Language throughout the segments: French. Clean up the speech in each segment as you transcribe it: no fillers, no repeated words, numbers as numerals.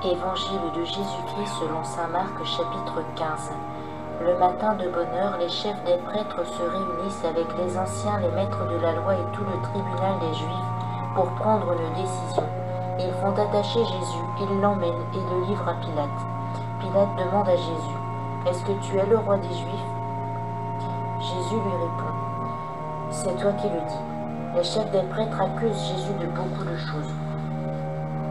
Évangile de Jésus-Christ selon saint Marc chapitre 15. Le matin de bonne heure, les chefs des prêtres se réunissent avec les anciens, les maîtres de la loi et tout le tribunal des Juifs pour prendre une décision. Ils font attacher Jésus, ils l'emmènent et le livrent à Pilate. Pilate demande à Jésus, « Est-ce que tu es le roi des Juifs ?» Jésus lui répond, « C'est toi qui le dis. » Les chefs des prêtres accusent Jésus de beaucoup de choses.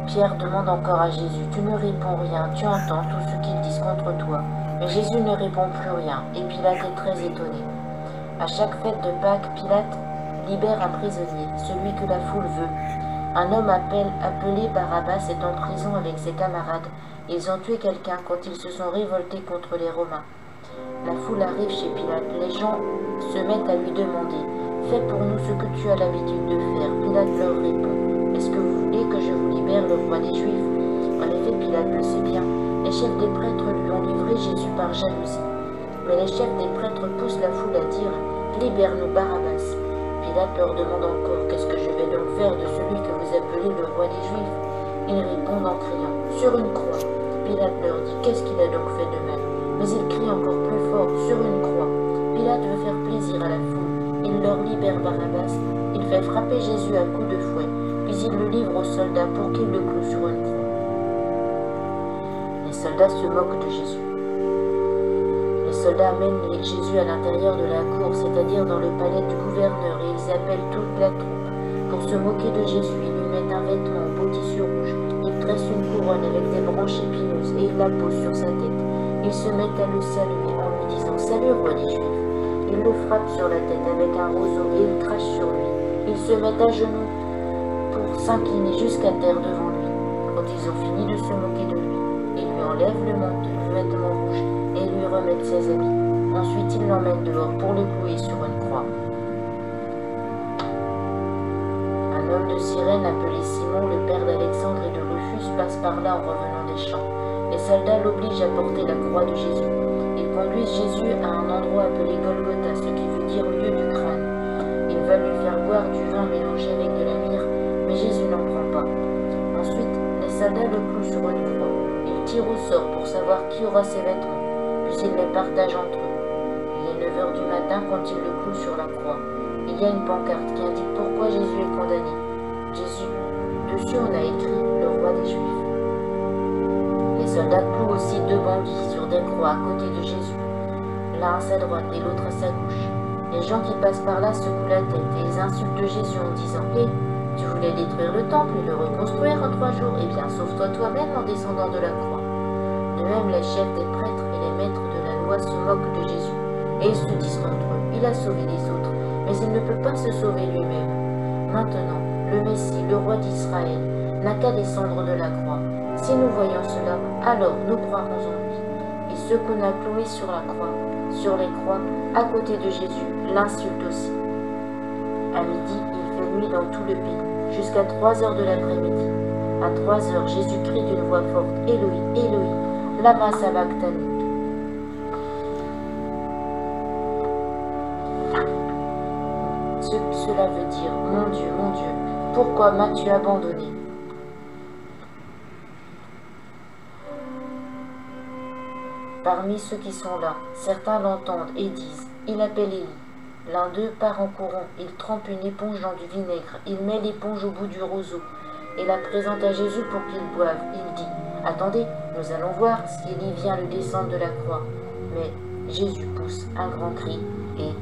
Pierre demande encore à Jésus, « Tu ne réponds rien, tu entends tout ce qu'ils disent contre toi. » Mais Jésus ne répond plus rien, et Pilate est très étonné. À chaque fête de Pâques, Pilate libère un prisonnier, celui que la foule veut. Un homme appelé Barabbas est en prison avec ses camarades. Ils ont tué quelqu'un quand ils se sont révoltés contre les Romains. La foule arrive chez Pilate. Les gens se mettent à lui demander, « Fais pour nous ce que tu as l'habitude de faire. » Pilate leur répond, « Est-ce que vous voulez que je vous libère le roi des Juifs ?» En effet, Pilate le sait bien. Les chefs des prêtres lui ont livré Jésus par jalousie. Mais les chefs des prêtres poussent la foule à dire, « Libère-nous Barabbas !» Pilate leur demande encore, « Qu'est-ce que je vais donc faire de celui que vous appelez le roi des Juifs ?» Ils répondent en criant, « Sur une croix !» Pilate leur dit, « Qu'est-ce qu'il a donc fait de mal ?» Mais ils crient encore plus fort, « Sur une croix !» Pilate veut faire plaisir à la foule. Il leur libère Barabbas. Il fait frapper Jésus à coups de fouet, puis il le livre aux soldats pour qu'ils le clouent sur une croix. Les soldats se moquent de Jésus. Les soldats amènent Jésus à l'intérieur de la cour, c'est-à-dire dans le palais du gouverneur, et ils appellent toute la troupe. Pour se moquer de Jésus, ils lui mettent un vêtement en beau tissu rouge. Ils tressent une couronne avec des branches épineuses et ils la posent sur sa tête. Ils se mettent à le saluer en lui disant « Salut, roi des Juifs !» Ils le frappent sur la tête avec un roseau et ils crachent sur lui. Ils se mettent à genoux pour s'incliner jusqu'à terre devant lui. Quand ils ont fini de se moquer de lui, ils lui enlèvent le manteau, le vêtement rouge et lui remettent ses habits. Ensuite, ils l'emmènent dehors pour le clouer sur une croix. Un homme de Cyrène appelé Simon, le père d'Alexandre et de Rufus, passe par là en revenant des champs. Les soldats l'obligent à porter la croix de Jésus. Ils conduisent Jésus à un endroit appelé Golgotha, ce qui veut dire lieu du crâne. Ils veulent lui faire boire du vin mélangé avec de la myrrhe, mais Jésus n'en prend pas. Ensuite, les soldats le clouent sur une croix. Ils tirent au sort pour savoir qui aura ses vêtements, puis ils les partagent entre eux. Il est 9 h du matin quand ils le clouent sur la croix. Il y a une pancarte qui indique pourquoi Jésus est condamné. Jésus, dessus on a écrit « Le roi des Juifs ». Les soldats clouent aussi 2 bandits sur des croix à côté de Jésus, l'un à sa droite et l'autre à sa gauche. Les gens qui passent par là secouent la tête et ils insultent Jésus en disant « Hé, tu voulais détruire le temple et le reconstruire en 3 jours, eh bien sauve-toi toi-même en descendant de la croix. » De même, les chefs des prêtres et les maîtres de la loi se moquent de Jésus et ils se disent entre eux « Il a sauvé les autres, mais il ne peut pas se sauver lui-même. » Maintenant, le Messie, le roi d'Israël, n'a qu'à descendre de la croix. Si nous voyons cela, alors nous croirons en lui. Et ceux qu'on a cloués sur la croix, sur les croix, à côté de Jésus, l'insultent aussi. À midi, il fait nuit dans tout le pays, jusqu'à 3 h de l'après-midi. À 3 h, Jésus crie d'une voix forte, « Éloi, Éloi, lama sabachthani » Cela veut dire, « Mon Dieu, pourquoi m'as-tu abandonné ?» Parmi ceux qui sont là, certains l'entendent et disent, « Il appelle Élie. » L'un d'eux part en courant, il trempe une éponge dans du vinaigre, il met l'éponge au bout du roseau et la présente à Jésus pour qu'il boive. Il dit, « Attendez, nous allons voir si Élie vient le descendre de la croix. » Mais Jésus pousse un grand cri et